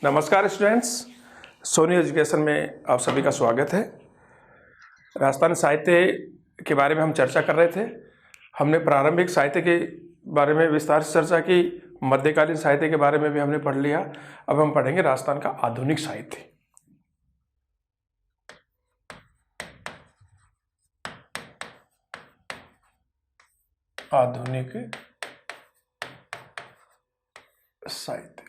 नमस्कार students, Soni education में आप सभी का स्वागत है। राजस्थानी साहित्य के बारे में हम चर्चा कर रहे थे। हमने प्रारंभिक साहित्य के बारे में विस्तार से चर्चा की, मध्यकालीन साहित्य के बारे में भी हमने पढ़ लिया। अब हम पढ़ेंगे राजस्थान का आधुनिक साहित्य। आधुनिक साहित्य,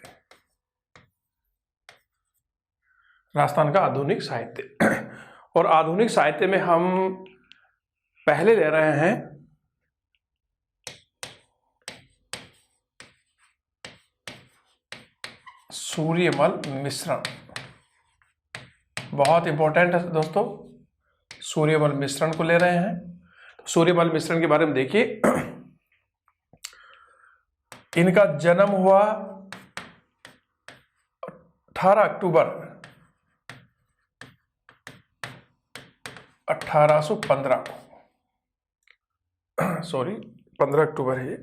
राजस्थान का आधुनिक साहित्य। और आधुनिक साहित्य में हम पहले ले रहे हैं सूर्यमल मिश्रण। बहुत इंपॉर्टेंट है दोस्तों, सूर्यमल मिश्रण को ले रहे हैं। सूर्यमल मिश्रण के बारे में देखिए, इनका जन्म हुआ 18 अक्टूबर 1815 को। 15 अक्टूबर है ये।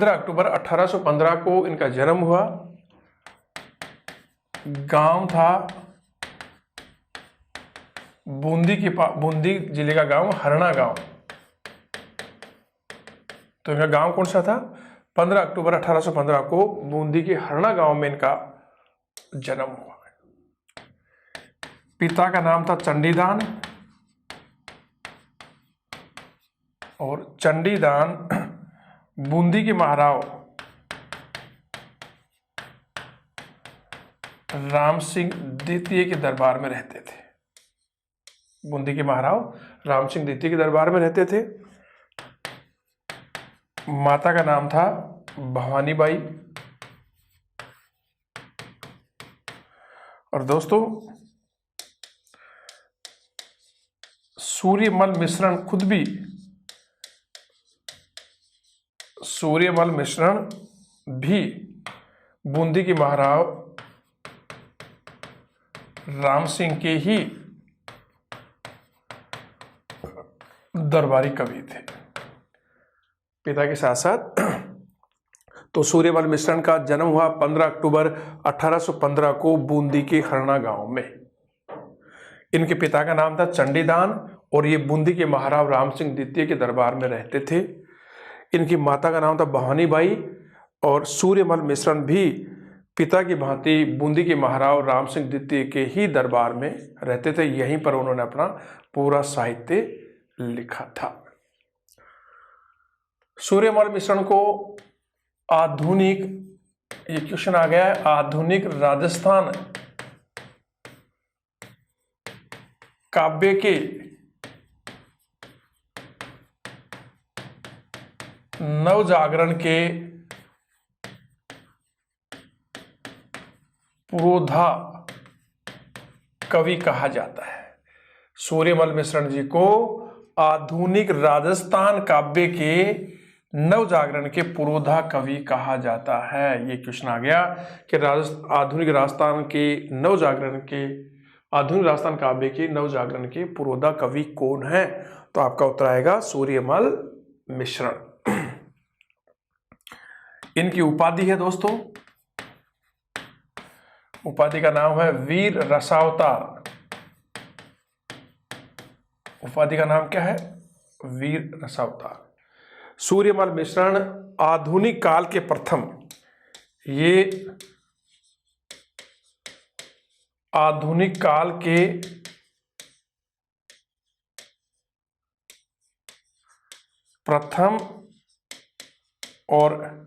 अक्टूबर 1815 को इनका जन्म हुआ। गांव था बूंदी जिले का गांव हरना गांव। तो इनका गांव कौन सा था? 15 अक्टूबर 1815 को बूंदी के हरना गांव में इनका जन्म हुआ। पिता का नाम था चंडीदान, और चंडीदान बूंदी के महाराव राम सिंह द्वितीय के दरबार में रहते थे। बूंदी के महाराव राम सिंह द्वितीय के दरबार में रहते थे। माता का नाम था भवानी बाई। और दोस्तों, सूर्यमल मिश्रण भी बूंदी के महाराव राम सिंह के ही दरबारी कवि थे, पिता के साथ साथ। तो सूर्यमल मिश्रण का जन्म हुआ 15 अक्टूबर 1815 को बूंदी के हरना गांव में। इनके पिता का नाम था चंडीदान, और ये बूंदी के महाराव राम सिंह द्वितीय के दरबार में रहते थे। इनकी माता का नाम था भवानी बाई, और सूर्यमल मिश्रण भी पिता की भांति बूंदी के महाराव राम सिंह द्वितीय के ही दरबार में रहते थे। यहीं पर उन्होंने अपना पूरा साहित्य लिखा था। सूर्यमल मिश्रण को आधुनिक, ये क्वेश्चन आ गया है, आधुनिक राजस्थान काव्य के नवजागरण के पुरोधा कवि कहा जाता है। सूर्यमल मिश्रण जी को आधुनिक राजस्थान काव्य के नवजागरण के पुरोधा कवि कहा जाता है। ये क्वेश्चन आ गया कि आधुनिक राजस्थान काव्य के नवजागरण के पुरोधा कवि कौन है? तो आपका उत्तर आएगा सूर्यमल मिश्रण। इनकी उपाधि है दोस्तों, उपाधि का नाम है वीर रसावतार। उपाधि का नाम क्या है? वीर रसावतार। सूर्यमल मिश्रण आधुनिक काल के प्रथम, ये आधुनिक काल के प्रथम और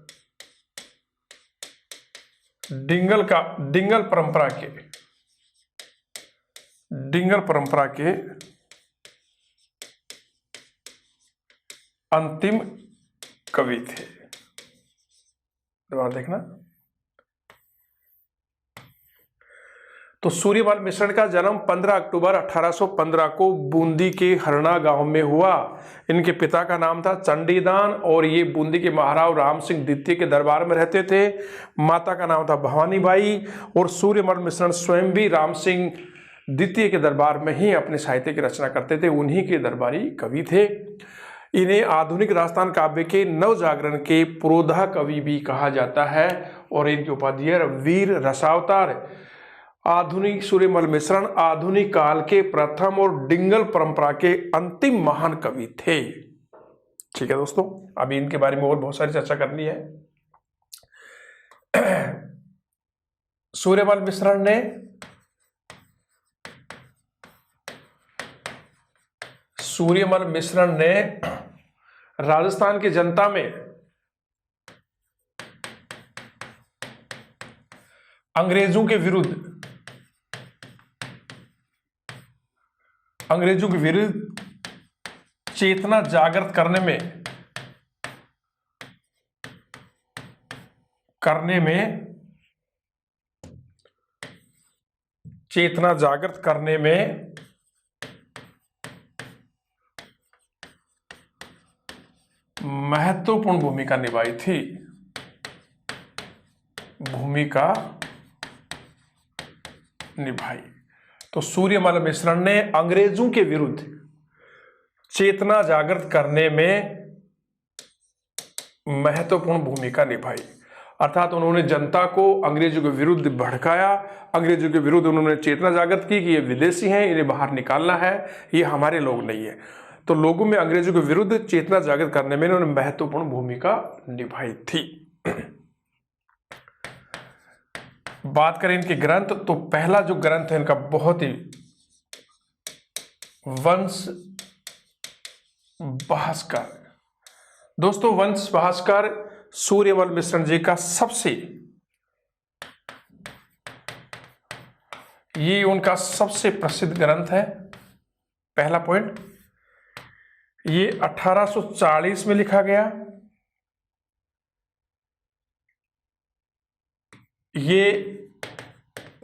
डिंगल परंपरा के अंतिम कवि थे। दोबारा देखना। तो सूर्यमल मिश्रण का जन्म 15 अक्टूबर 1815 को बूंदी के हरना गांव में हुआ। इनके पिता का नाम था चंडीदान, और ये बूंदी के महाराव राम सिंह द्वितीय के दरबार में रहते थे। माता का नाम था भवानी बाई, और सूर्यमल मिश्रण स्वयं भी राम सिंह द्वितीय के दरबार में ही अपने साहित्य की रचना करते थे, उन्हीं के दरबारी कवि थे। इन्हें आधुनिक राजस्थान काव्य के नवजागरण के पुरोधा कवि भी कहा जाता है और इनकी उपाधि है वीर रसावतार। आधुनिक सूर्यमल मिश्रण आधुनिक काल के प्रथम और डिंगल परंपरा के अंतिम महान कवि थे। ठीक है दोस्तों, अभी इनके बारे में और बहुत सारी चर्चा करनी है। सूर्यमल मिश्रण ने राजस्थान की जनता में अंग्रेजों के विरुद्ध चेतना जागृत करने में महत्वपूर्ण भूमिका निभाई थी। तो सूर्यमल मिश्रण ने अंग्रेजों के विरुद्ध चेतना जागृत करने में महत्वपूर्ण भूमिका निभाई, अर्थात उन्होंने जनता को अंग्रेजों के विरुद्ध भड़काया, अंग्रेजों के विरुद्ध उन्होंने चेतना जागृत की कि ये विदेशी हैं, इन्हें बाहर निकालना है, ये हमारे लोग नहीं है। तो लोगों में अंग्रेजों के विरुद्ध चेतना जागृत करने में इन्होंने महत्वपूर्ण भूमिका निभाई थी। बात करें इनके ग्रंथ, तो पहला जो ग्रंथ है इनका बहुत ही वंश भास्कर। दोस्तों, वंश भास्कर सूर्यमल मिश्रण जी का ये उनका सबसे प्रसिद्ध ग्रंथ है। पहला पॉइंट, ये 1840 में लिखा गया। ये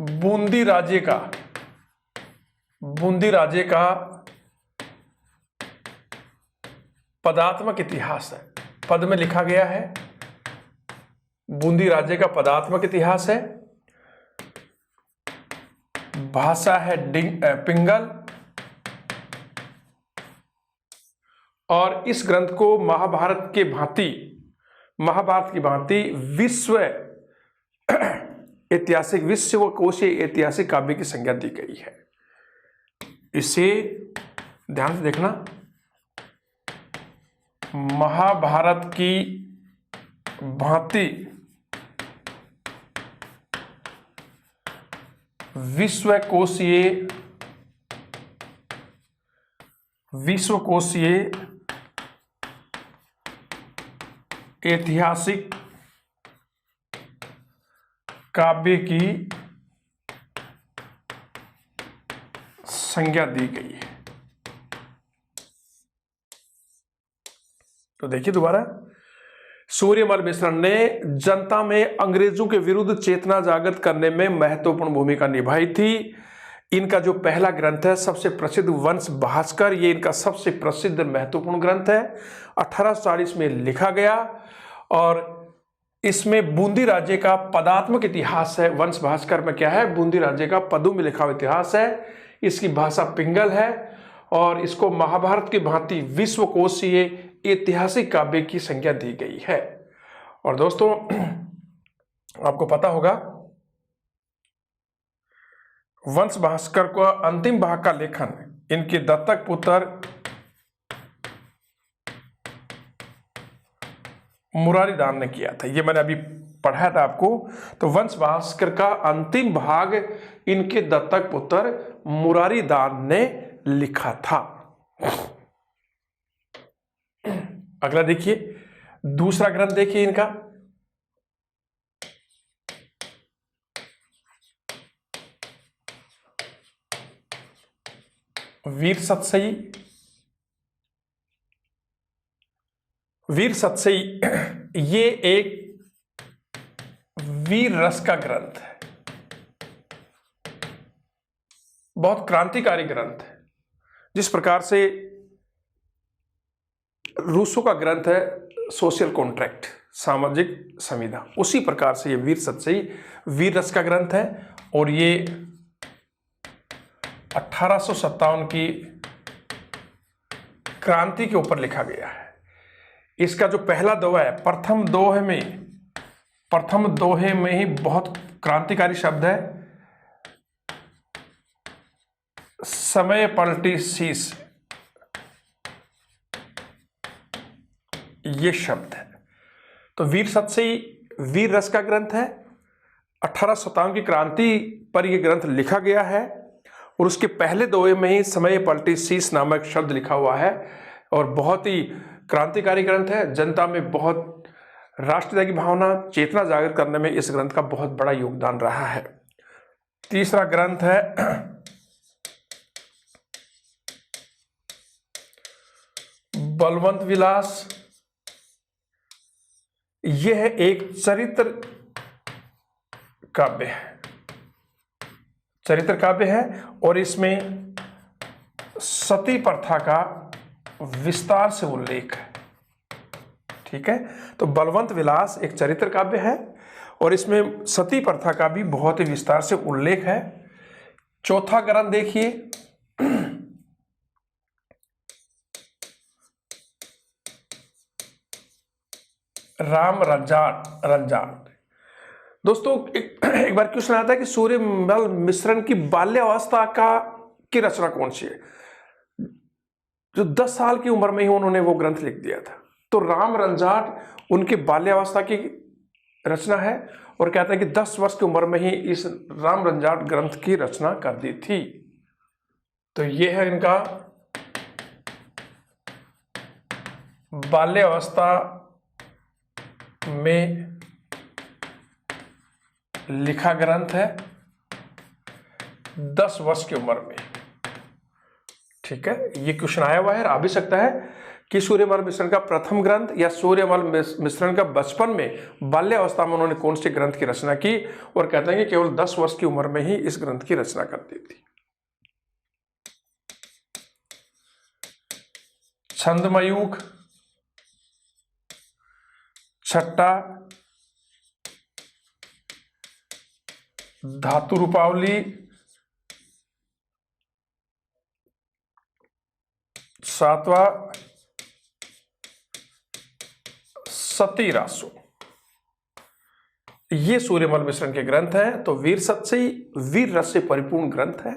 बूंदी राज्य का पदात्मक इतिहास है, पद में लिखा गया है। बूंदी राज्य का पदात्मक इतिहास है। भाषा है पिंगल, और इस ग्रंथ को महाभारत की भांति विश्वकोशीय ऐतिहासिक काव्य की संज्ञा दी गई है। इसे ध्यान से देखना, महाभारत की भांति विश्वकोशीय ऐतिहासिक काव्य की संज्ञा दी गई है। तो देखिए दोबारा, सूर्यमल मिश्रण ने जनता में अंग्रेजों के विरुद्ध चेतना जागृत करने में महत्वपूर्ण भूमिका निभाई थी। इनका जो पहला ग्रंथ है सबसे प्रसिद्ध वंश भास्कर, ये इनका सबसे प्रसिद्ध महत्वपूर्ण ग्रंथ है। 1840 में लिखा गया और इसमें बूंदी राज्य का पदात्मक इतिहास है। वंश भास्कर में क्या है? बूंदी राज्य का पदों में लिखा हुआ इतिहास है। इसकी भाषा पिंगल है और इसको महाभारत की भांति विश्वकोशीय ऐतिहासिक काव्य की संज्ञा दी गई है। और दोस्तों, आपको पता होगा वंश भास्कर को अंतिम भाग का लेखन इनके दत्तक पुत्र मुरारी दान ने किया था। ये मैंने अभी पढ़ाया था आपको। तो वंश भास्कर का अंतिम भाग इनके दत्तक पुत्र मुरारी दान ने लिखा था। अगला देखिए, दूसरा ग्रंथ देखिए इनका, वीर सतसई। वीर सतसई ये एक वीर रस का ग्रंथ है, बहुत क्रांतिकारी ग्रंथ है। जिस प्रकार से रूसो का ग्रंथ है सोशल कॉन्ट्रैक्ट, सामाजिक संविधा, उसी प्रकार से ये वीर सतसई वीर रस का ग्रंथ है। और ये 1857 की क्रांति के ऊपर लिखा गया है। इसका जो पहला दोहा है, प्रथम दोहे में ही बहुत क्रांतिकारी शब्द है, समय पलटी शीश, ये शब्द है। तो वीर सतसई वीर रस का ग्रंथ है। 1857 की क्रांति पर यह ग्रंथ लिखा गया है और उसके पहले दोहे में ही समय पलटी शीश नामक शब्द लिखा हुआ है और बहुत ही क्रांतिकारी ग्रंथ है। जनता में बहुत राष्ट्रपिता की भावना, चेतना जागृत करने में इस ग्रंथ का बहुत बड़ा योगदान रहा है। तीसरा ग्रंथ है बलवंत विलास। यह एक चरित्र काव्य है और इसमें सती प्रथा का विस्तार से उल्लेख है। ठीक है, तो बलवंत विलास एक चरित्र काव्य है और इसमें सती प्रथा का भी बहुत ही विस्तार से उल्लेख है। चौथा ग्रंथ देखिए, राम रंजाट। दोस्तों एक बार क्वेश्चन आता है कि सूर्यमल मिश्रण की बाल्यावस्था की रचना कौन सी है? जो 10 साल की उम्र में ही उन्होंने वो ग्रंथ लिख दिया था। तो राम रंजाट उनकी बाल्यावस्था की रचना है और कहते हैं कि 10 वर्ष की उम्र में ही इस राम रंजाट ग्रंथ की रचना कर दी थी। तो ये है इनका बाल्यावस्था में लिखा ग्रंथ है, 10 वर्ष की उम्र में। ठीक है, ये क्वेश्चन आया हुआ है, आ भी सकता है कि सूर्यमल मिश्रण का प्रथम ग्रंथ या सूर्यमल मिश्रण का बचपन में बाल्यावस्था में उन्होंने कौन से ग्रंथ की रचना की, और कहते हैं कि केवल 10 वर्ष की उम्र में ही इस ग्रंथ की रचना कर दी थी। छंदमयूख, छट्टा, धातु रूपावली, सातवां सती रासु, ये सूर्यमल मिश्रण के ग्रंथ हैं। तो वीर सतसई वीर रस से परिपूर्ण ग्रंथ है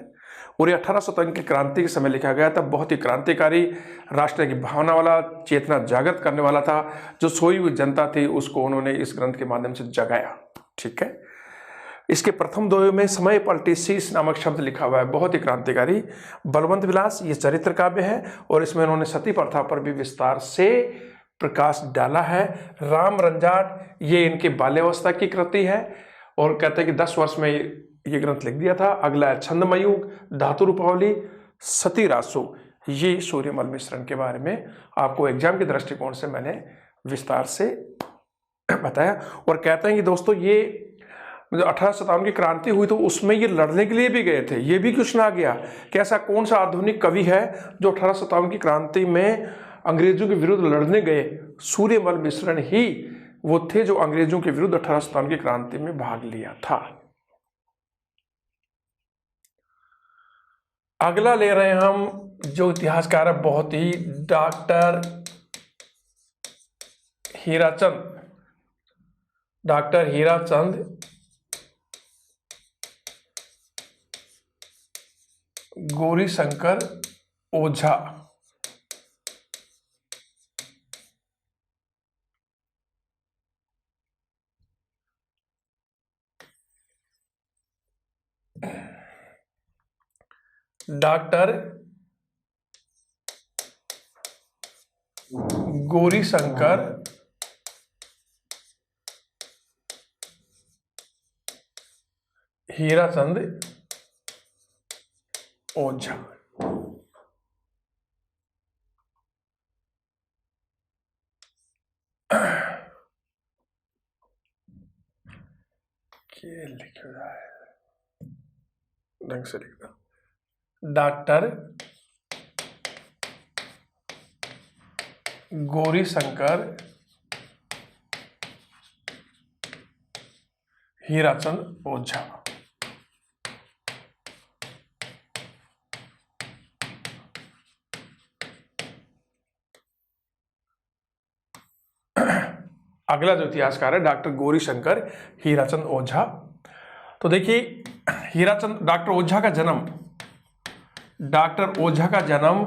और ये 1857 की क्रांति के समय लिखा गया था। बहुत ही क्रांतिकारी, राष्ट्र की भावना वाला, चेतना जागृत करने वाला था। जो सोई हुई जनता थी उसको उन्होंने इस ग्रंथ के माध्यम से जगाया। ठीक है, इसके प्रथम दोहे में समय पलटी शीश नामक शब्द लिखा हुआ है, बहुत ही क्रांतिकारी। बलवंत विलास ये चरित्र काव्य है और इसमें उन्होंने सती प्रथा पर भी विस्तार से प्रकाश डाला है। राम रंजाट ये इनके बाल्यावस्था की कृति है और कहते हैं कि 10 वर्ष में ये ग्रंथ लिख दिया था। अगला है छंदमयूख, धातु रूपावली, सती रासु, ये सूर्यमल मिश्रण के बारे में आपको एग्जाम के दृष्टिकोण से मैंने विस्तार से बताया। और कहते हैं कि दोस्तों ये 1857 की क्रांति हुई तो उसमें ये लड़ने के लिए भी गए थे। ये भी क्वेश्चन आ गया कि ऐसा कौन सा आधुनिक कवि है जो 1857 की क्रांति में अंग्रेजों के विरुद्ध लड़ने गए? सूर्यमल मिश्रण ही वो थे जो अंग्रेजों के विरुद्ध 1857 की क्रांति में भाग लिया था। अगला ले रहे हैं हम जो इतिहासकार है बहुत ही, डॉक्टर हीराचंद गौरीशंकर ओझा। डॉक्टर गौरीशंकर हीराचंद ओझा। लिख रहा है ढंग से लिखना, डॉक्टर गौरीशंकर हीराचंद ओझा। अगला जो इतिहासकार है डॉक्टर गौरीशंकर हीराचंद ओझा। तो देखिए डॉक्टर ओझा का जन्म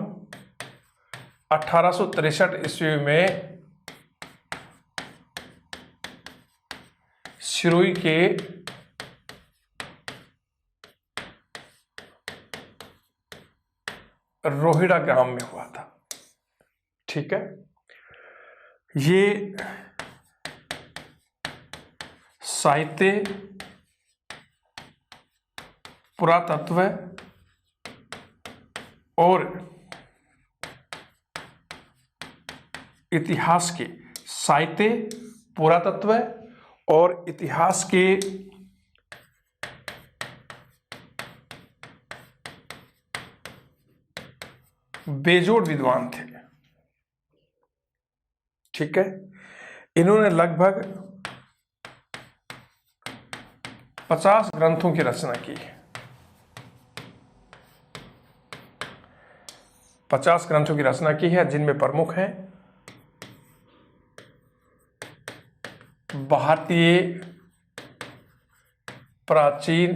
1863 ईस्वी में सिरोही के रोहिड़ा ग्राम में हुआ था। ठीक है, ये साहित्य, पुरातत्व और इतिहास के बेजोड़ विद्वान थे। ठीक है, इन्होंने लगभग 50 ग्रंथों की रचना की। 50 ग्रंथों की रचना की है, जिनमें प्रमुख हैं भारतीय प्राचीन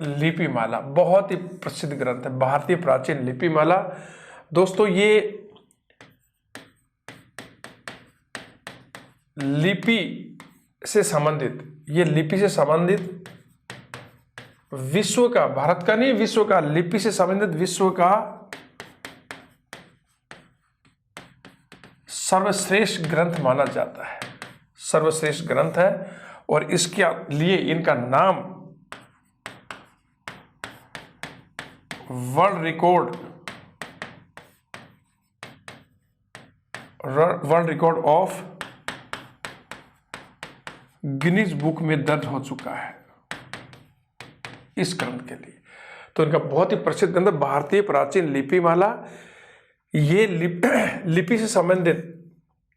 लिपिमाला, बहुत ही प्रसिद्ध ग्रंथ है भारतीय प्राचीन लिपिमाला। दोस्तों, ये लिपि से संबंधित विश्व का, भारत का नहीं, विश्व का, लिपि से संबंधित विश्व का सर्वश्रेष्ठ ग्रंथ माना जाता है। सर्वश्रेष्ठ ग्रंथ है और इसके लिए इनका नाम world record of Guinness book में दर्ज हो चुका है इस ग्रंथ के लिए। तो इनका बहुत ही प्रसिद्ध ग्रंथ भारतीय प्राचीन लिपिमाला। ये लिपि से संबंधित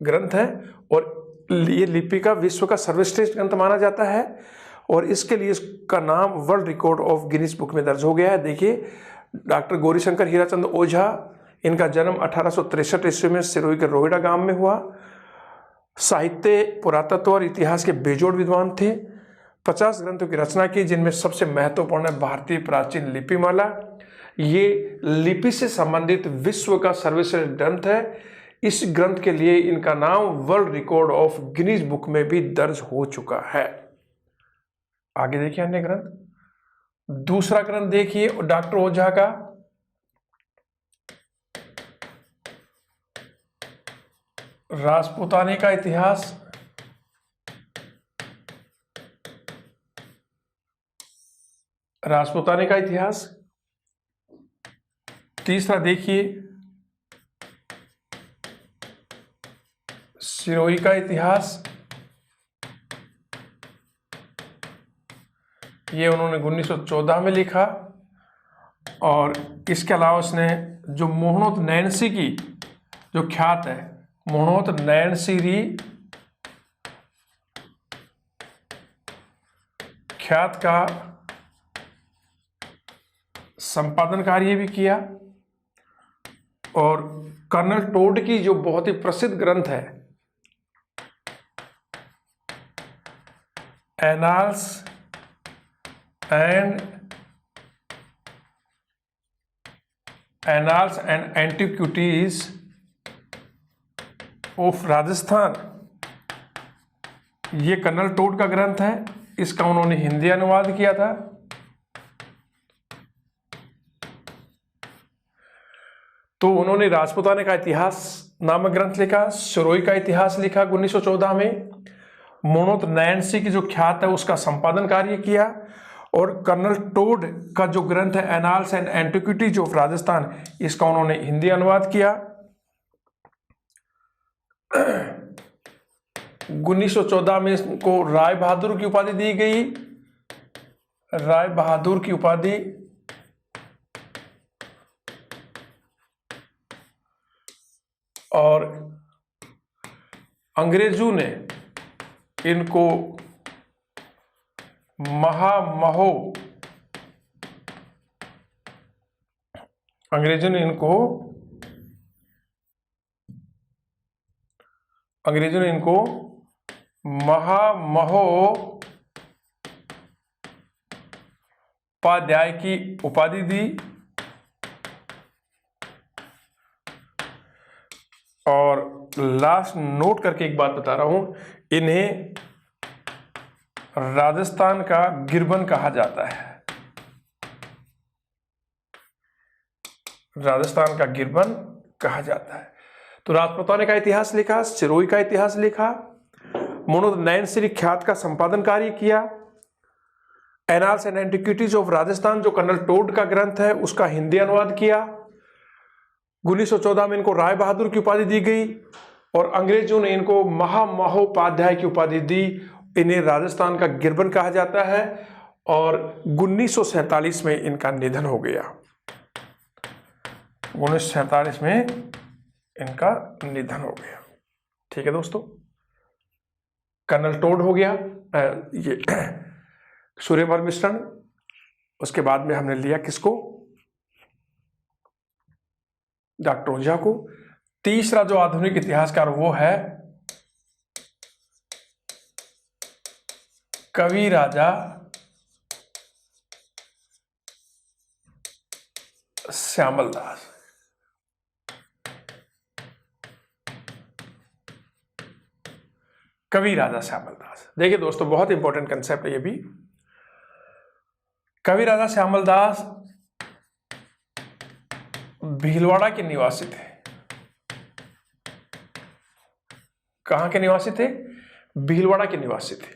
ग्रंथ है और ये लिपि का विश्व का सर्वश्रेष्ठ ग्रंथ माना जाता है और इसके लिए इसका नाम world record of Guinness book में दर्ज हो गया है। देखिए, डॉक्टर गौरीशंकर हीराचंद ओझा, इनका जन्म 1863 ईस्वी में सिरोही के रोहिड़ा गांव में हुआ। साहित्य, पुरातत्व और इतिहास के बेजोड़ विद्वान थे। 50 ग्रंथों की रचना की, जिनमें सबसे महत्वपूर्ण है भारतीय प्राचीन लिपिमाला। ये लिपि से संबंधित विश्व का सर्वश्रेष्ठ ग्रंथ है। इस ग्रंथ के लिए इनका नाम world record of Guinness book में भी दर्ज हो चुका है। आगे देखिए अन्य ग्रंथ। दूसरा ग्रंथ देखिए डॉक्टर ओझा का राजपूताने का इतिहास। राजपूताने का इतिहास। तीसरा देखिए सिरोही का इतिहास। ये उन्होंने 1914 में लिखा। और इसके अलावा उसने जो मोहनोत नैनसी की जो ख्यात है, मोहनोत नैनसीरी ख्यात का संपादन कार्य भी किया। और कर्नल टोड की जो बहुत ही प्रसिद्ध ग्रंथ है annals and antiquities of Rajasthan, ये कर्नल टोड का ग्रंथ है। इसका उन्होंने हिंदी अनुवाद किया था। तो उन्होंने राजपूताने का इतिहास नामक ग्रंथ लिखा, सिरोही का इतिहास लिखा 1914 में, मोहनोत नैनसी की जो ख्यात है उसका संपादन कार्य किया, और कर्नल टोड का जो ग्रंथ है annals and antiquities of Rajasthan, इसका उन्होंने हिंदी अनुवाद किया। 1914 में इसको राय बहादुर की उपाधि दी गई। राय बहादुर की उपाधि और अंग्रेजों ने इनको महामहो, अंग्रेजों ने इनको अंग्रेजों ने इनको महामहोपाध्याय की उपाधि दी और लास्ट नोट करके एक बात बता रहा हूं, इन्हें राजस्थान का गिरबन कहा जाता है। राजस्थान का गिरबन कहा जाता है। तो राजपूताने का इतिहास लिखा, सिरोही का इतिहास लिखा, मनोज नयन श्री ख्यात का संपादन कार्य किया, annals and antiquities of Rajasthan जो कर्नल टोड का ग्रंथ है उसका हिंदी अनुवाद किया। 1914 में इनको राय बहादुर की उपाधि दी गई और अंग्रेजों ने इनको महामहोपाध्याय की उपाधि दी। इन्हें राजस्थान का गिरबन कहा जाता है और 1947 में इनका निधन हो गया। 1947 में इनका निधन हो गया। ठीक है दोस्तों, कर्नल टोड हो गया, ये सूर्यवर्मन मिश्रण। उसके बाद में हमने लिया किसको? डॉक्टर ओझा को। तीसरा जो आधुनिक इतिहासकार वो है कवि राजा श्यामल दास। कवि राजा श्यामल दास, देखिए दोस्तों बहुत इंपॉर्टेंट कंसेप्ट है ये भी। कवि राजा श्यामल दास भीलवाड़ा के निवासी थे। कहां के निवासी थे? भीलवाड़ा के निवासी थे।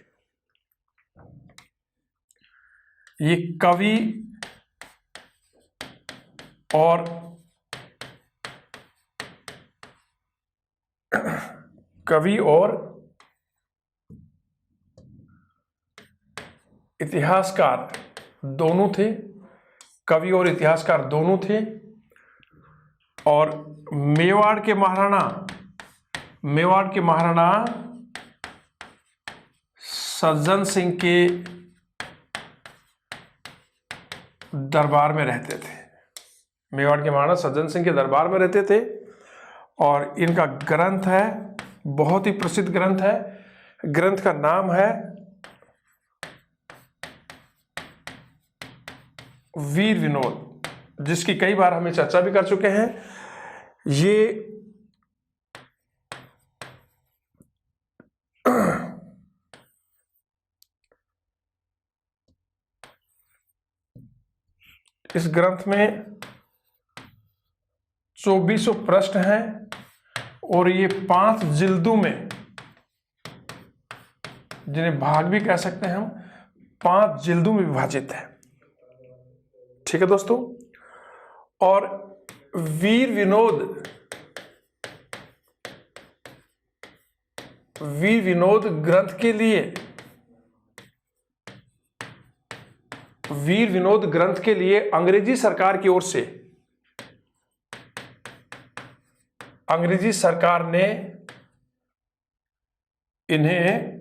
ये कवि और इतिहासकार दोनों थे। कवि और इतिहासकार दोनों थे और मेवाड़ के महाराणा सज्जन सिंह के दरबार में रहते थे। मेवाड़ के महाराणा सज्जन सिंह के दरबार में रहते थे और इनका ग्रंथ है, बहुत ही प्रसिद्ध ग्रंथ है। ग्रंथ का नाम है वीर विनोद, जिसकी कई बार हमें चर्चा भी कर चुके हैं। ये इस ग्रंथ में 2400 प्रश्न हैं और ये 5 जिल्दों में, जिन्हें भाग भी कह सकते हैं हम, 5 जिल्दों में विभाजित है। ठीक है दोस्तों, और वीर विनोद ग्रंथ के लिए अंग्रेजी सरकार की ओर से अंग्रेजी सरकार ने इन्हें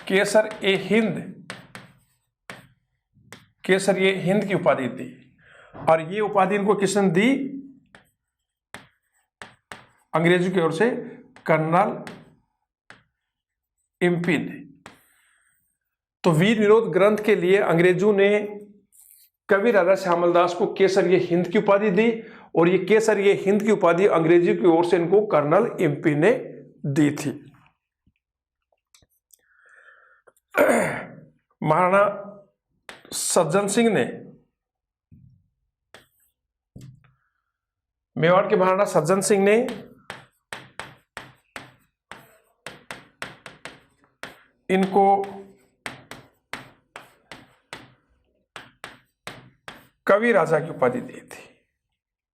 केसर ए हिंद की उपाधि दी। और ये उपाधि इनको किसने दी? अंग्रेजों की ओर से कर्नल एमपी ने। तो वीर विनोद ग्रंथ के लिए अंग्रेजों ने कवि राजा श्यामल दास को केसर ए हिंद की उपाधि दी और ये केसर ए हिंद की उपाधि अंग्रेजी की ओर से इनको कर्नल एमपी ने दी थी। महाराणा सज्जन सिंह ने, मेवाड़ के महाराणा सज्जन सिंह ने इनको कवि राजा की उपाधि दी थी।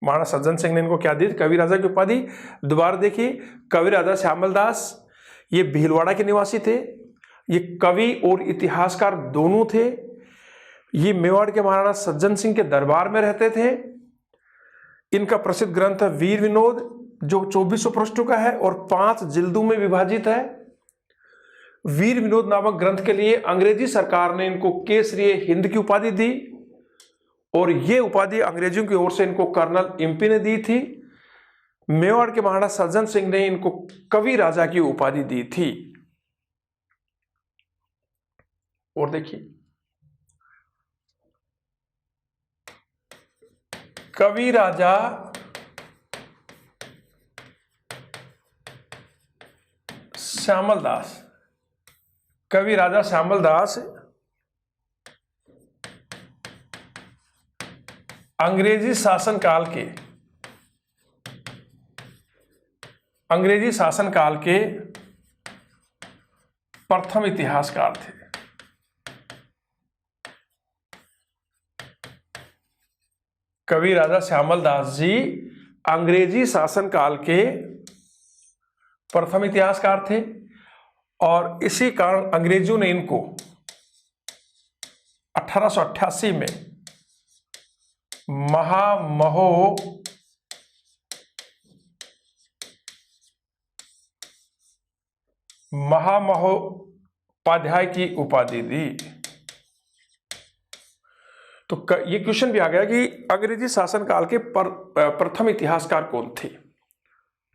महाराणा सज्जन सिंह ने इनको क्या दी? कवि राजा की उपाधि। दोबारा देखिए, कवि राजा श्यामल दास ये भीलवाड़ा के निवासी थे। ये कवि और इतिहासकार दोनों थे। ये मेवाड़ के महाराणा सज्जन सिंह के दरबार में रहते थे। इनका प्रसिद्ध ग्रंथ है वीर विनोद, जो 2400 पृष्ठों का है और 5 जिल्दों में विभाजित है। वीर विनोद नामक ग्रंथ के लिए अंग्रेजी सरकार ने इनको केसरी हिंद की उपाधि दी और यह उपाधि अंग्रेजों की ओर से इनको कर्नल एमपी ने दी थी। मेवाड़ के महाराणा सज्जन सिंह ने इनको कवि राजा की उपाधि दी थी। और देखिए, कवि राजा श्यामल दास, कवि राजा श्यामल दास अंग्रेजी शासनकाल के प्रथम इतिहासकार थे। कवि राजा श्यामल दास जी अंग्रेजी शासनकाल के प्रथम इतिहासकार थे और इसी कारण अंग्रेजों ने इनको 1888 में महामहोपाध्याय की उपाधि दी। तो ये क्वेश्चन भी आ गया कि अंग्रेजी शासनकाल के प्रथम इतिहासकार कौन थे।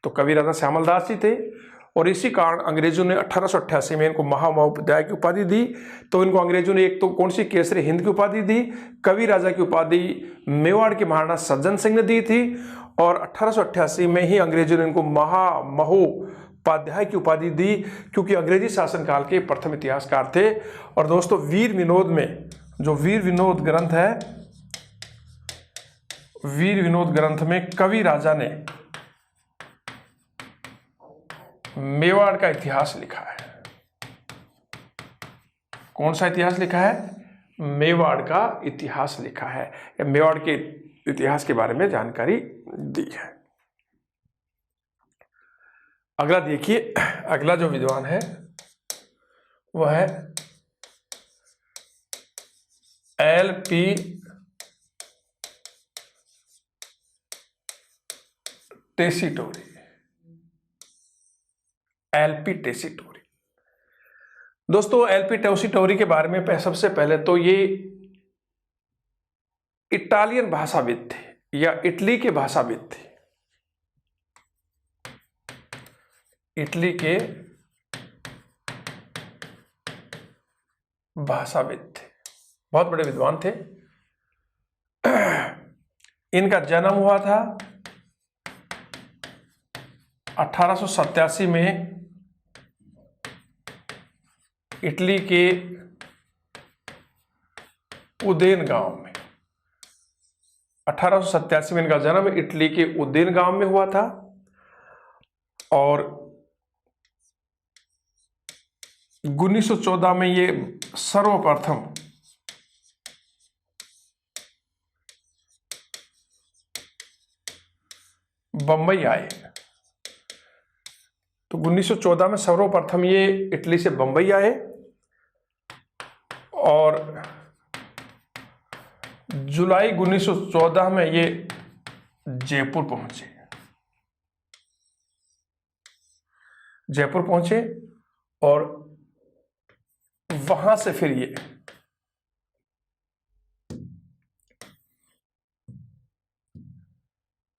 तो कवि राजा श्यामल दास जी थे और इसी कारण अंग्रेजों ने 1888 में इनको महामहोपाध्याय की उपाधि दी। तो इनको अंग्रेजों ने एक तो कौन सी केसरी हिंद की उपाधि दी, कवि राजा की उपाधि मेवाड़ के महाराणा सज्जन सिंह ने दी थी और 1888 में ही अंग्रेजों ने इनको महामहोपाध्याय की उपाधि दी क्योंकि अंग्रेजी शासनकाल के प्रथम इतिहासकार थे। और दोस्तों वीर विनोद में, जो वीर विनोद ग्रंथ है, वीर विनोद ग्रंथ में कवि राजा ने मेवाड़ का इतिहास लिखा है। कौन सा इतिहास लिखा है? मेवाड़ का इतिहास लिखा है या मेवाड़ के इतिहास के बारे में जानकारी दी है। अगला देखिए, अगला जो विद्वान है वह है एल.पी. टेसीटोरी। एल.पी. टेसीटोरी। दोस्तों एल.पी. टेसीटोरी के बारे में सबसे पहले तो ये इटालियन भाषाविद थे या इटली के भाषाविद थे। इटली के भाषाविद थे, बहुत बड़े विद्वान थे। इनका जन्म हुआ था 1887 में इटली के उदेन गांव में। 1887 में इनका जन्म इटली के उदेन गांव में हुआ था और 1914 में ये सर्वप्रथम बंबई आए। तो 1914 में सर्वप्रथम ये इटली से बंबई आए और जुलाई 1914 में ये जयपुर पहुंचे। जयपुर पहुंचे और वहां से फिर ये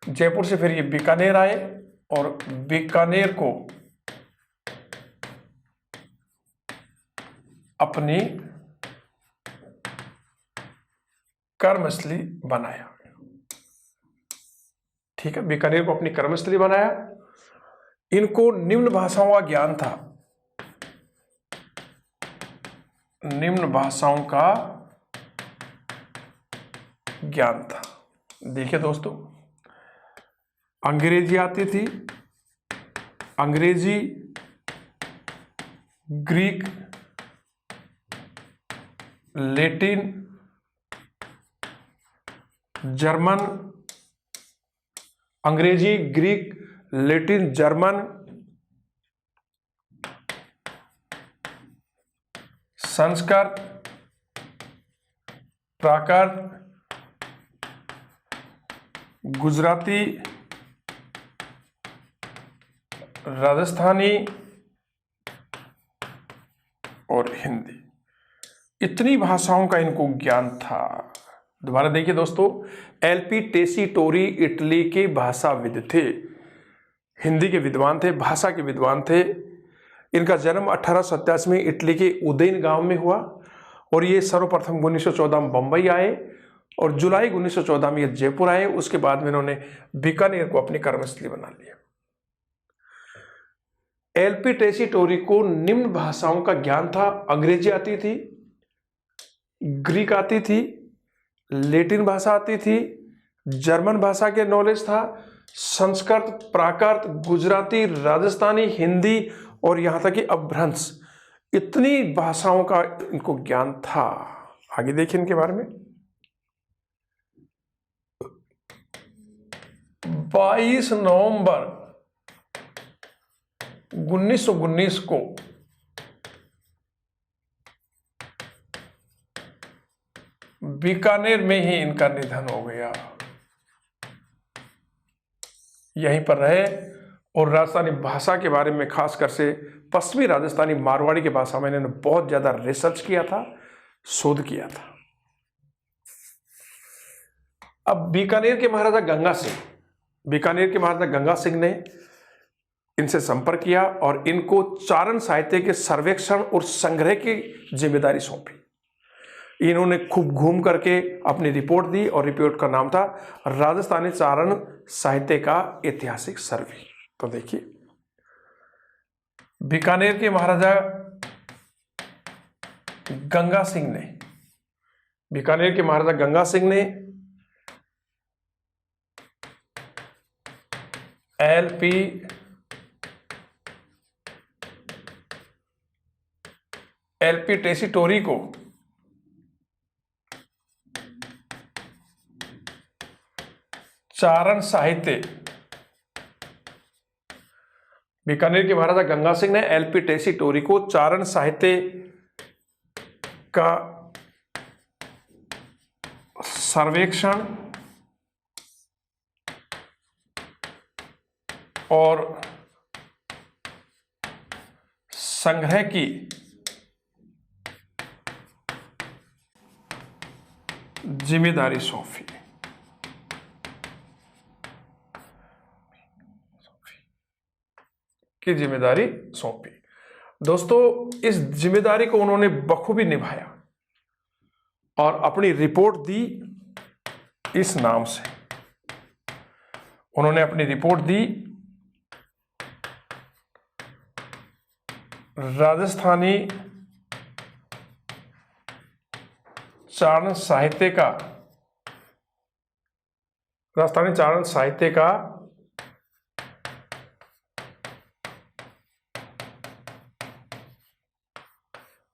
जयपुर से फिर ये बीकानेर आए और बीकानेर को अपनी कर्मस्थली बनाया। ठीक है, बीकानेर को अपनी कर्मस्थली बनाया। इनको निम्न भाषाओं का ज्ञान था, निम्न भाषाओं का ज्ञान था। देखिए दोस्तों, अंग्रेजी आती थी, अंग्रेजी, ग्रीक, लैटिन, जर्मन, अंग्रेजी, ग्रीक, लैटिन, जर्मन, संस्कृत, प्राकृत, गुजराती, राजस्थानी और हिंदी, इतनी भाषाओं का इनको ज्ञान था। दोबारा देखिए दोस्तों, एल.पी. टेसीटोरी इटली के भाषाविद थे। हिंदी के विद्वान थे, भाषा के विद्वान थे। इनका जन्म 1887 में इटली के उदयन गांव में हुआ और ये सर्वप्रथम 1914 में बम्बई आए और जुलाई 1914 में ये जयपुर आए। उसके बाद में इन्होंने बीकानेर को अपनी कर्मस्थली बना लिया। एलपी टेसीटोरी को निम्न भाषाओं का ज्ञान था। अंग्रेजी आती थी, ग्रीक आती थी, लैटिन भाषा आती थी, जर्मन भाषा के नॉलेज था, संस्कृत, प्राकृत, गुजराती, राजस्थानी, हिंदी और यहां तक कि अपभ्रंश, इतनी भाषाओं का इनको ज्ञान था। आगे देखिए इनके बारे में। 22 नवंबर 1919 को बीकानेर में ही इनका निधन हो गया। यहीं पर रहे और राजस्थानी भाषा के बारे में, खासकर से पश्चिमी राजस्थानी मारवाड़ी की भाषा में इन्होंने बहुत ज्यादा रिसर्च किया था, शोध किया था। अब बीकानेर के महाराजा गंगा सिंह ने इनसे संपर्क किया और इनको चारण साहित्य के सर्वेक्षण और संग्रह की जिम्मेदारी सौंपी। इन्होंने खूब घूम करके अपनी रिपोर्ट दी और रिपोर्ट का नाम था राजस्थानी चारण साहित्य का ऐतिहासिक सर्वे। तो देखिए, बीकानेर के महाराजा गंगा सिंह ने एलपी टेसीटोरी को चारण साहित्य, बीकानेर के महाराजा गंगा सिंह ने एलपी टेसीटोरी को चारण साहित्य का सर्वेक्षण और संग्रह की जिम्मेदारी सौंपी। दोस्तों, इस जिम्मेदारी को उन्होंने बखूबी निभाया और अपनी रिपोर्ट दी इस नाम से। उन्होंने अपनी रिपोर्ट दी राजस्थानी चारण साहित्य का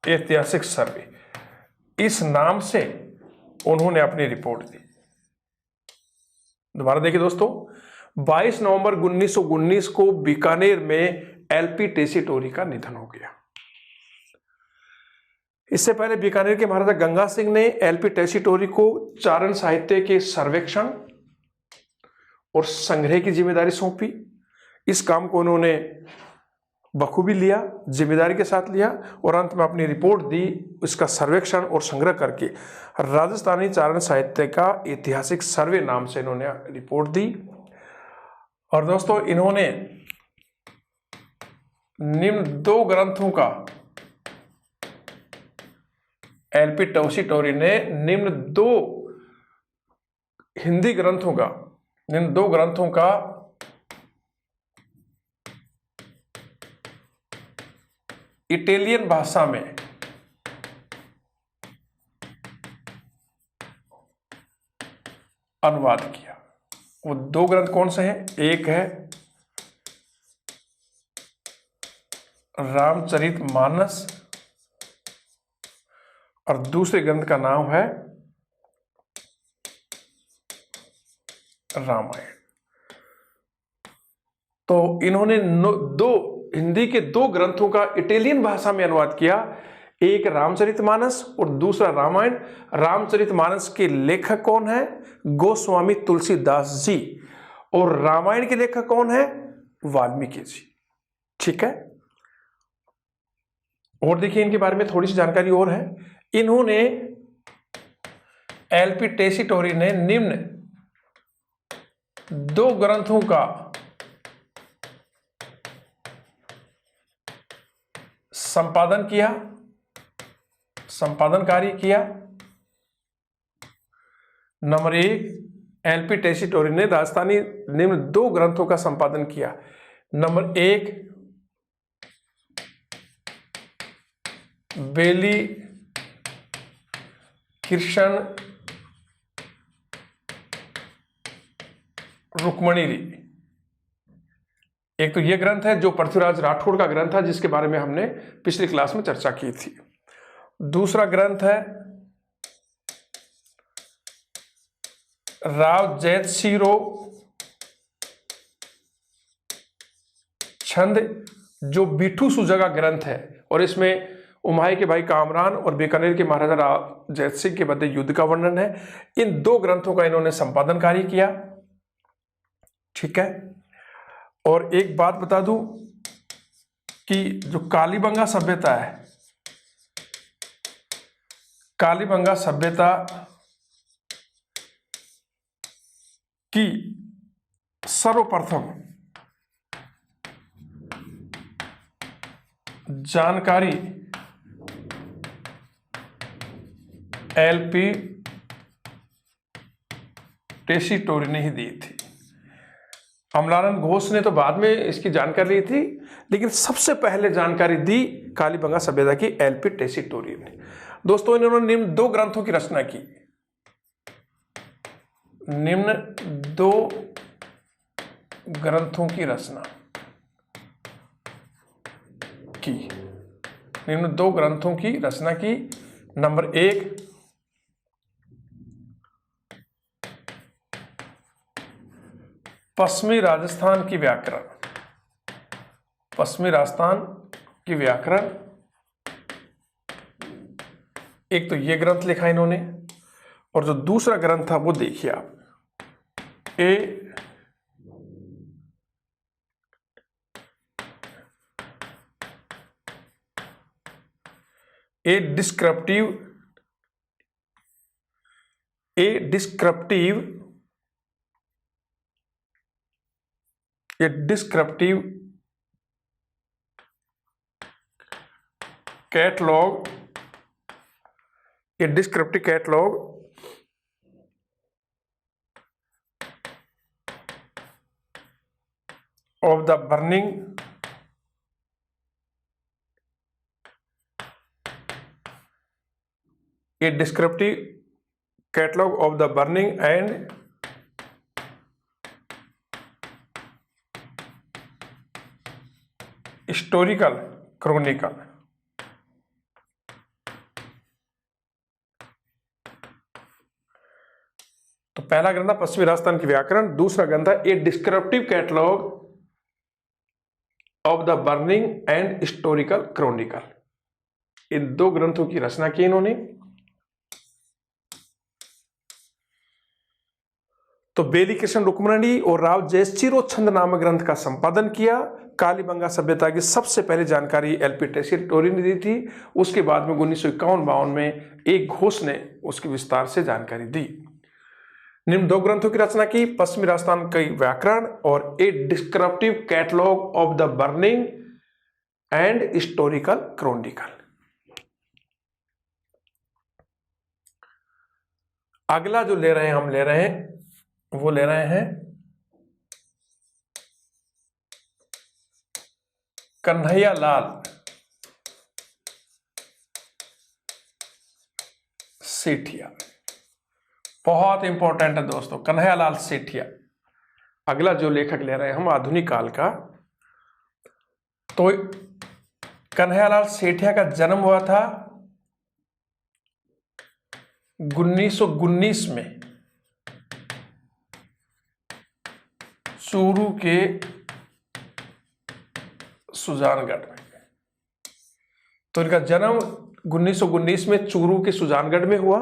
ऐतिहासिक सर्वे, इस नाम से उन्होंने अपनी रिपोर्ट दी। दोबारा देखिए दोस्तों, 22 नवंबर 1919 को बीकानेर में एलपी टेसीटोरी का निधन हो गया। इससे पहले बीकानेर के महाराजा गंगा सिंह ने एलपी टेसीटोरी को चारण साहित्य के सर्वेक्षण और संग्रह की जिम्मेदारी सौंपी। इस काम को उन्होंने बखूबी लिया, जिम्मेदारी के साथ लिया और अंत में अपनी रिपोर्ट दी। इसका सर्वेक्षण और संग्रह करके राजस्थानी चारण साहित्य का ऐतिहासिक सर्वे नाम से इन्होंने रिपोर्ट दी। और दोस्तों, इन्होंने निम्न 2 ग्रंथों का, एलपी टेसीटोरी ने निम्न 2 हिंदी ग्रंथों का, निम्न 2 ग्रंथों का इटालियन भाषा में अनुवाद किया। वो 2 ग्रंथ कौन से हैं? एक है रामचरितमानस और दूसरे ग्रंथ का नाम है रामायण। तो इन्होंने 2 हिंदी के 2 ग्रंथों का इटालियन भाषा में अनुवाद किया, एक रामचरितमानस और दूसरा रामायण। रामचरितमानस के लेखक कौन है? गोस्वामी तुलसीदास जी। और रामायण के लेखक कौन है? वाल्मीकि जी। ठीक है, और देखिए इनके बारे में थोड़ी सी जानकारी और है। इन्होंने, एलपी टेसीटोरी ने निम्न 2 ग्रंथों का संपादन कार्य किया। नंबर 1, एलपी टेसीटोरी ने राजस्थानी निम्न 2 ग्रंथों का संपादन किया। नंबर 1, बेली कृष्ण रुक्मणी। एक तो यह ग्रंथ है जो पृथ्वीराज राठौड़ का ग्रंथ था, जिसके बारे में हमने पिछली क्लास में चर्चा की थी। दूसरा ग्रंथ है राव जैतसिरो छंद, जो बिठू सुजगा ग्रंथ है, और इसमें उमाई के भाई कामरान और बीकानेर के महाराजा राव जैत सिंह के मध्य युद्ध का वर्णन है। इन 2 ग्रंथों का इन्होंने संपादन कार्य किया। ठीक है। और एक बात बता दूं कि जो कालीबंगा सभ्यता है, कालीबंगा सभ्यता की सर्वप्रथम जानकारी एलपी टेसीटोरी ने ही दी थी। अमलानंद घोष ने तो बाद में इसकी जानकारी ली थी, लेकिन सबसे पहले जानकारी दी कालीबंगा सभ्यता की एलपी टेसीटोरी ने। दोस्तों, इन्होंने निम्न 2 ग्रंथों की रचना की। निम्न 2 ग्रंथों की रचना की। निम्न 2 ग्रंथों की रचना की। नंबर 1, पश्चिमी राजस्थान की व्याकरण। पश्चिमी राजस्थान की व्याकरण, एक तो ये ग्रंथ लिखा इन्होंने, और जो दूसरा ग्रंथ था वो देखिए आप, a descriptive catalogue, of the burning and historical chronicle. तो पहला ग्रंथ है पश्चिमी राजस्थान की व्याकरण, दूसरा ग्रंथ है a descriptive catalogue of the burning and historical chronicle. इन 2 ग्रंथों की रचना की इन्होंने। तो बेली कृष्ण रुक्मणी और राव जैतसिरो छंद नामक ग्रंथ का संपादन किया। कालीबंगा सभ्यता की सबसे पहले जानकारी एलपी टेसीटोरी ने दी थी। उसके बाद में 1951-52 में एक घोष ने उसकी विस्तार से जानकारी दी। निम्न 2 ग्रंथों की रचना की, पश्चिमी राजस्थान की व्याकरण और a descriptive catalogue of the burning and historical chronicle. अगला जो ले रहे हैं वो ले रहे हैं कन्हैयालाल सेठिया। बहुत इंपॉर्टेंट है दोस्तों, कन्हैयालाल सेठिया। अगला जो लेखक ले रहे हैं हम आधुनिक काल का, तो कन्हैयालाल सेठिया का जन्म हुआ था 1919 में चूरू के सुजानगढ़ में। तो इनका जन्म 1919 में चूरू के सुजानगढ़ में हुआ।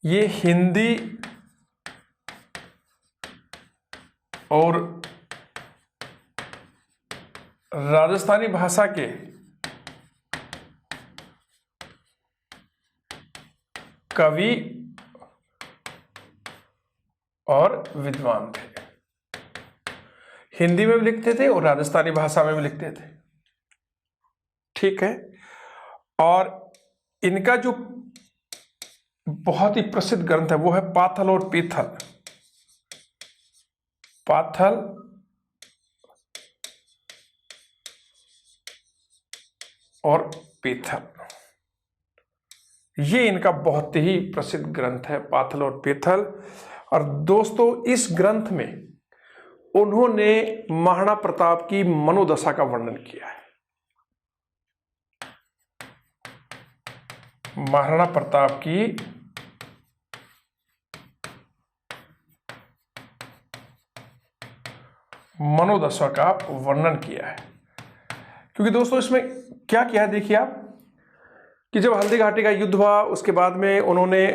ये हिंदी और राजस्थानी भाषा के कवि और विद्वान थे। हिंदी में भी लिखते थे और राजस्थानी भाषा में भी लिखते थे। ठीक है। और इनका जो बहुत ही प्रसिद्ध ग्रंथ है वो है पाथल और पीथल। पाथल और पीथल, ये इनका बहुत ही प्रसिद्ध ग्रंथ है, पाथल और पीथल। और दोस्तों इस ग्रंथ में उन्होंने महाराणा प्रताप की मनोदशा का वर्णन किया है। महाराणा प्रताप की मनोदशा का वर्णन किया है। क्योंकि दोस्तों इसमें क्या किया है, देखिए आप, कि जब हल्दी घाटी का युद्ध हुआ उसके बाद में उन्होंने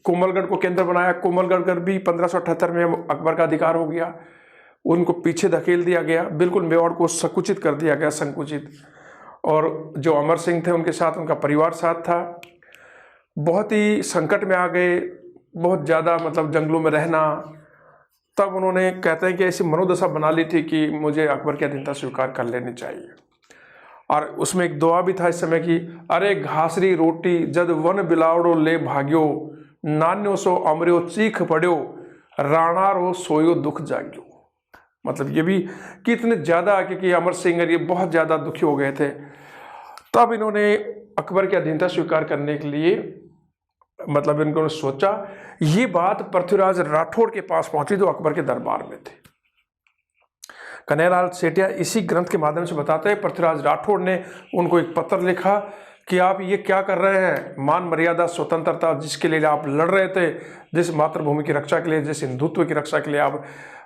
कोमलगढ़ को केंद्र बनाया। कोमलगढ़ भी 1578 में अकबर का अधिकार हो गया, उनको पीछे धकेल दिया गया, बिल्कुल मेवाड़ को संकुचित कर दिया गया, संकुचित। और जो अमर सिंह थे उनके साथ उनका परिवार साथ था, बहुत ही संकट में आ गए, बहुत ज़्यादा मतलब जंगलों में रहना। तब उन्होंने कहते हैं कि ऐसी मनोदशा बना ली थी कि मुझे अकबर की अधीनता स्वीकार कर लेनी चाहिए। और उसमें एक दुआ भी था इस समय की, अरे घासरी रोटी जद वन बिलावड़ो ले भाग्यो, नान्यो सो अमर्यो चीख पड़ो, राणा रो सोयो दुख जाग्यो। मतलब ये भी कि इतने ज़्यादा, क्योंकि अमर सिंह ये बहुत ज़्यादा दुखी हो गए थे, तब इन्होंने अकबर की अधीनता स्वीकार करने के लिए मतलब इनको सोचा। ये बात पृथ्वीराज राठौड़ के पास पहुंची जो अकबर के दरबार में थे। कन्हैयालाल सेठिया इसी ग्रंथ के माध्यम से बताते हैं, पृथ्वीराज राठौड़ ने उनको एक पत्र लिखा कि आप ये क्या कर रहे हैं, मान मर्यादा स्वतंत्रता जिसके लिए आप लड़ रहे थे, जिस मातृभूमि की रक्षा के लिए, जिस हिंदुत्व की रक्षा के लिए आप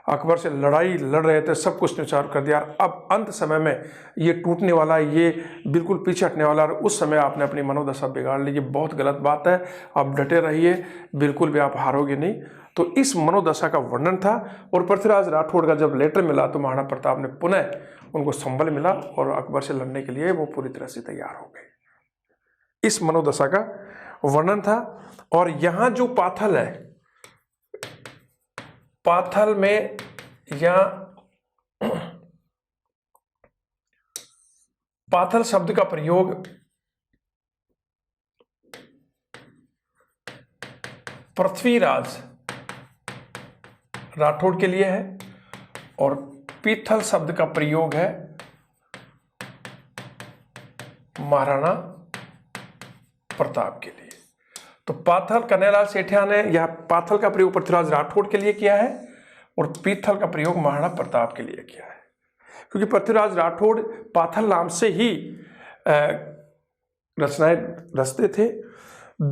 अकबर से लड़ाई लड़ रहे थे, सब कुछ निचार कर दिया। अब अंत समय में ये टूटने वाला है, ये बिल्कुल पीछे हटने वाला है। उस समय आपने अपनी मनोदशा बिगाड़ ली, ये बहुत गलत बात है, आप डटे रहिए, बिल्कुल भी आप हारोगे नहीं। तो इस मनोदशा का वर्णन था। और पृथ्वीराज राठौड़ का जब लेटर मिला तो महाराणा प्रताप ने पुनः उनको संबल मिला और अकबर से लड़ने के लिए वो पूरी तरह से तैयार हो गए। इस मनोदशा का वर्णन था। और यहां जो पाथल है, पाथल में यहां पाथल शब्द का प्रयोग पृथ्वीराज राठौड़ के लिए है और पीथल शब्द का प्रयोग है महाराणा प्रताप के लिए। तो पाथल, कन्हैयालाल सेठिया ने यह पाथल का प्रयोग पृथ्वीराज राठौड़ के लिए किया है और पीथल का प्रयोग महाराणा प्रताप के लिए किया है। क्योंकि पृथ्वीराज राठौड़ पाथल नाम से ही रचनाएं रचते थे।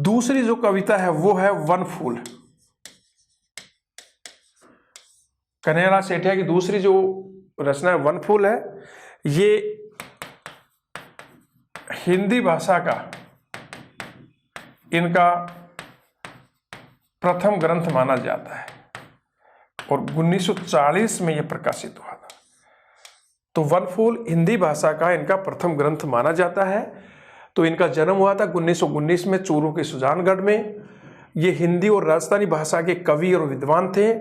दूसरी जो कविता है वो है वनफूल। कन्हैयालाल सेठिया की दूसरी जो रचना है वनफूल है, ये हिंदी भाषा का इनका प्रथम ग्रंथ माना जाता है और 1940 में यह प्रकाशित हुआ था। तो वनफूल हिंदी भाषा का इनका प्रथम ग्रंथ माना जाता है। तो इनका जन्म हुआ था 1919 में चूरू के सुजानगढ़ में। ये हिंदी और राजस्थानी भाषा के कवि और विद्वान थे।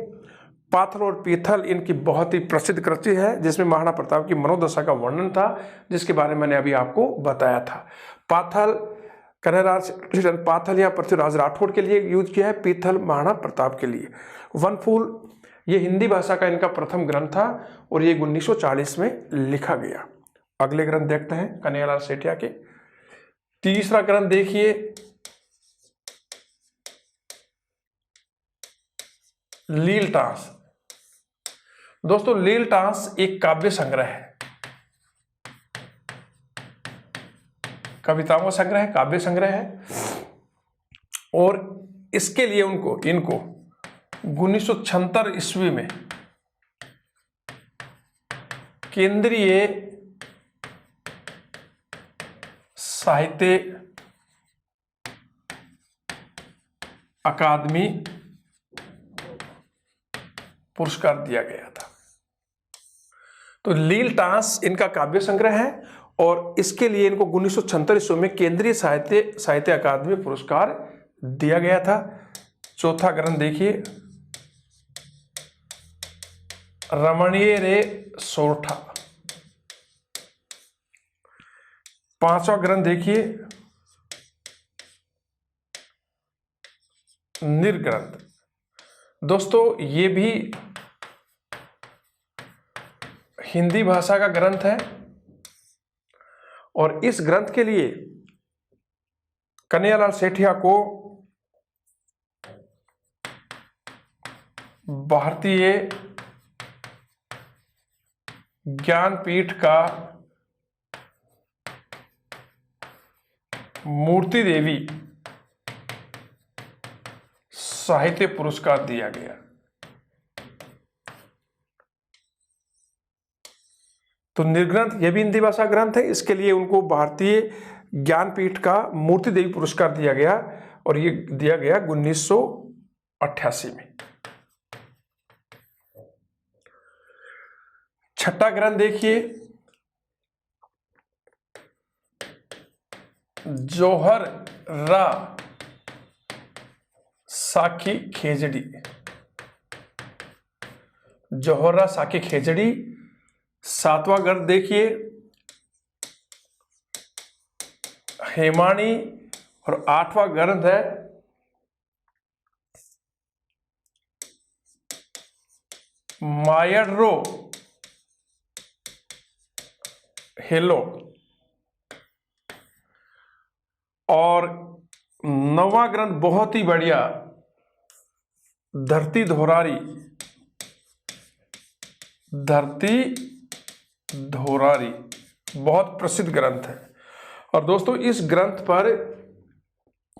पाथल और पीथल इनकी बहुत ही प्रसिद्ध कृति है जिसमें महाराणा प्रताप की मनोदशा का वर्णन था, जिसके बारे में मैंने अभी आपको बताया था। पाथल कन्हैयालाल पाथल या पृथ्वीराज राठौड़ के लिए यूज किया है, पीथल महाराणा प्रताप के लिए। वनफूल ये हिंदी भाषा का इनका प्रथम ग्रंथ था और ये 1940 में लिखा गया। अगले ग्रंथ देखते हैं कन्हैयालाल सेठिया के। तीसरा ग्रंथ देखिए, लीलटास। दोस्तों लीलटास एक काव्य संग्रह है, कविताओं का संग्रह है, काव्य संग्रह है। और इसके लिए इनको 1976 ईस्वी में केंद्रीय साहित्य अकादमी पुरस्कार दिया गया था। तो लीलटास इनका काव्य संग्रह है और इसके लिए इनको 1976 ईस्वी में केंद्रीय साहित्य अकादमी पुरस्कार दिया गया था। चौथा ग्रंथ देखिए, रमणीय रे सोरठा। 5वां ग्रंथ देखिए निर्ग्रंथ। दोस्तों ये भी हिंदी भाषा का ग्रंथ है और इस ग्रंथ के लिए कन्हैयालाल सेठिया को भारतीय ज्ञानपीठ का मूर्ति देवी साहित्य पुरस्कार दिया गया। तो निर्ग्रंथ यह भी हिंदी भाषा ग्रंथ है, इसके लिए उनको भारतीय ज्ञानपीठ का मूर्ति देवी पुरस्कार दिया गया और ये दिया गया 1988 में। छठा ग्रंथ देखिए जोहररा साखी खेजड़ी। जोहररा साखी खेजड़ी। 7वां ग्रंथ देखिए हेमानी और 8वां ग्रंथ है मायडरो हेलो। और 9वां ग्रंथ बहुत ही बढ़िया धरती धोरारी। धरती धोरारी बहुत प्रसिद्ध ग्रंथ है। और दोस्तों इस ग्रंथ पर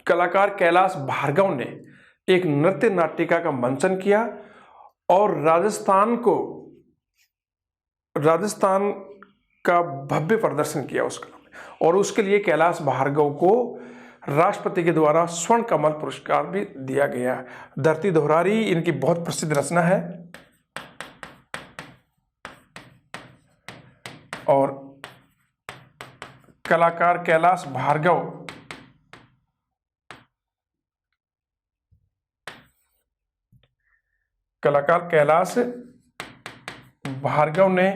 कलाकार कैलाश भार्गव ने एक नृत्य नाटिका का मंचन किया और राजस्थान का भव्य प्रदर्शन किया उस कला में, और उसके लिए कैलाश भार्गव को राष्ट्रपति के द्वारा स्वर्ण कमल पुरस्कार भी दिया गया। धरती धोरारी इनकी बहुत प्रसिद्ध रचना है और कलाकार कैलाश भार्गव ने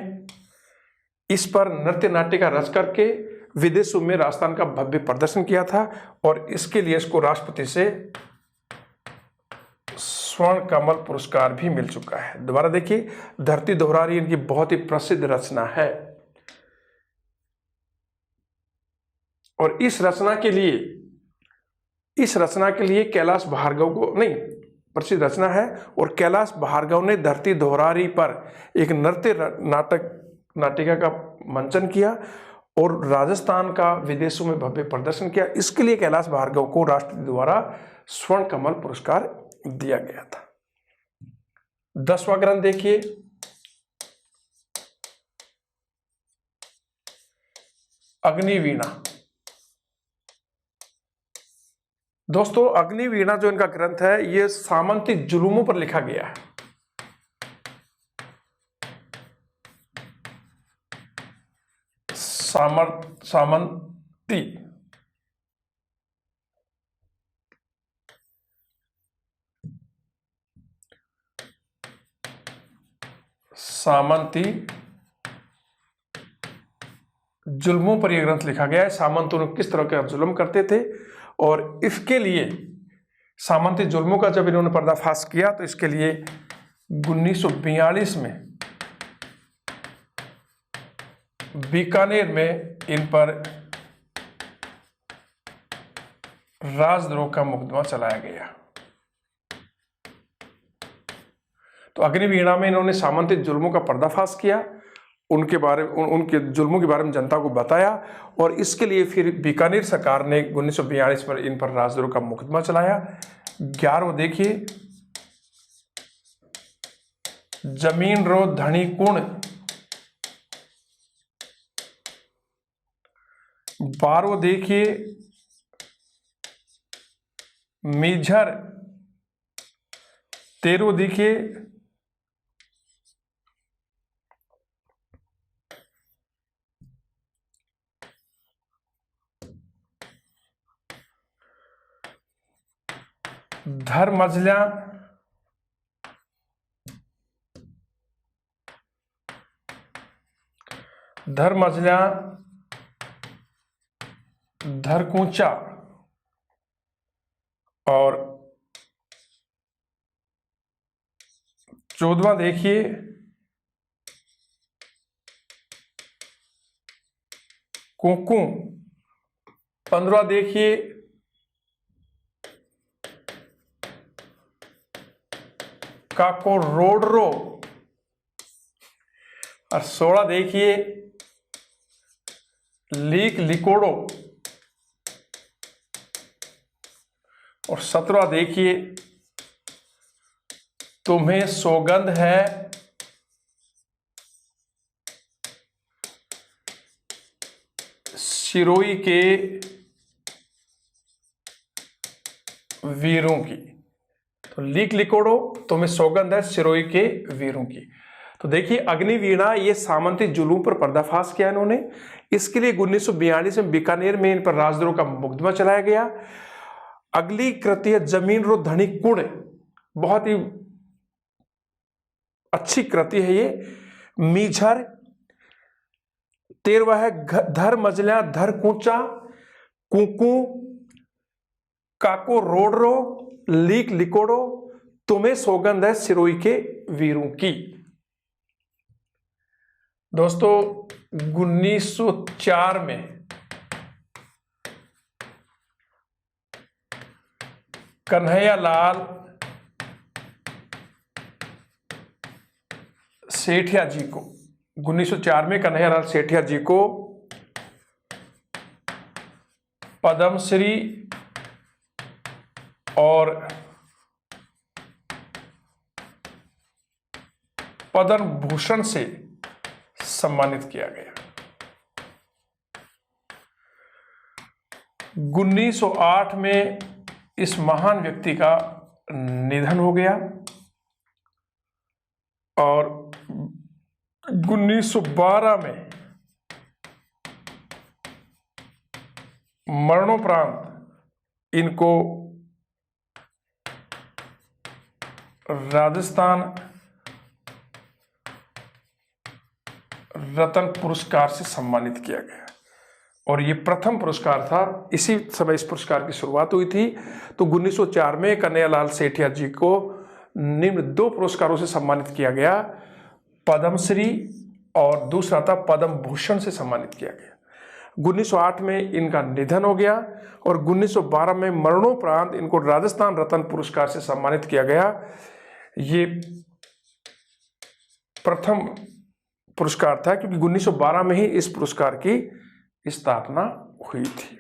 इस पर नृत्य नाटिका रच करके विदेशों में राजस्थान का भव्य प्रदर्शन किया था और इसके लिए इसको राष्ट्रपति से स्वर्ण कमल पुरस्कार भी मिल चुका है। दोबारा देखिए धरती धोरारी इनकी बहुत ही प्रसिद्ध रचना है और इस रचना के लिए कैलाश भार्गव को नहीं प्रसिद्ध रचना है और कैलाश भार्गव ने धरती धोरारी पर एक नृत्य नाटिका का मंचन किया और राजस्थान का विदेशों में भव्य प्रदर्शन किया। इसके लिए कैलाश भार्गव को राष्ट्रपति द्वारा स्वर्ण कमल पुरस्कार दिया गया था। 10वां ग्रंथ देखिए अग्निवीणा। दोस्तों अग्निवीणा जो इनका ग्रंथ है ये सामंती जुलूमों पर लिखा गया है। सामंती जुल्मों पर यह ग्रंथ लिखा गया है। सामंतों ने किस तरह का जुल्म करते थे और इसके लिए सामंती जुल्मों का जब इन्होंने पर्दाफाश किया तो इसके लिए 1942 में बीकानेर में इन पर राजद्रोह का मुकदमा चलाया गया। तो अग्निवीणा में इन्होंने सामंती जुल्मों का पर्दाफाश किया, उनके जुल्मों के बारे में जनता को बताया और इसके लिए फिर बीकानेर सरकार ने 1942 पर इन पर राजद्रोह का मुकदमा चलाया। 11वां देखिए जमीन रो धनी कुण। 12वां देखिए मेझर। 13वां देखिए धर्मजला। 14वां धरकूंचा और 14वां देखिए कुकू, 15वां देखिए काको रोडरो और 16 देखिए लीक लिकोड़ो और 17वां देखिए तुम्हें सौगंध है सिरोही के वीरों की। तो लीक लिकोड़ो तुम्हें सौगंध है सिरोही के वीरों की। तो देखिए अग्निवीणा ये सामंती जुलूम पर पर्दाफाश किया इन्होंने। इसके लिए 1942 में बीकानेर में इन पर राजद्रोह का मुकदमा चलाया गया। अगली कृति है जमीन रो धनी कुण, बहुत ही अच्छी कृति है ये। मीझर 13वां है धर मजला धर कूचा, कुकू, काको रोडरो, लीक लिकोड़ो, तुम्हें सौगंध है सिरोही के वीरों की। दोस्तों 1904 में कन्हैयालाल सेठिया जी को 1904 में कन्हैयालाल सेठिया जी को पद्मश्री और पद्म भूषण से सम्मानित किया गया। 1908 में इस महान व्यक्ति का निधन हो गया और 1912 में मरणोपरांत इनको राजस्थान रत्न पुरस्कार से सम्मानित किया गया और ये प्रथम पुरस्कार था। इसी समय इस पुरस्कार की शुरुआत हुई थी। तो 1904 में कन्हैयालाल सेठिया जी को निम्न 2 पुरस्कारों से सम्मानित किया गया, पद्मश्री और दूसरा था पद्म भूषण से सम्मानित किया गया। 1908 में इनका निधन हो गया और 1912 में मरणोपरांत इनको राजस्थान रत्न पुरस्कार से सम्मानित किया गया। ये प्रथम पुरस्कार था क्योंकि 1912 में ही इस पुरस्कार की स्थापना हुई थी।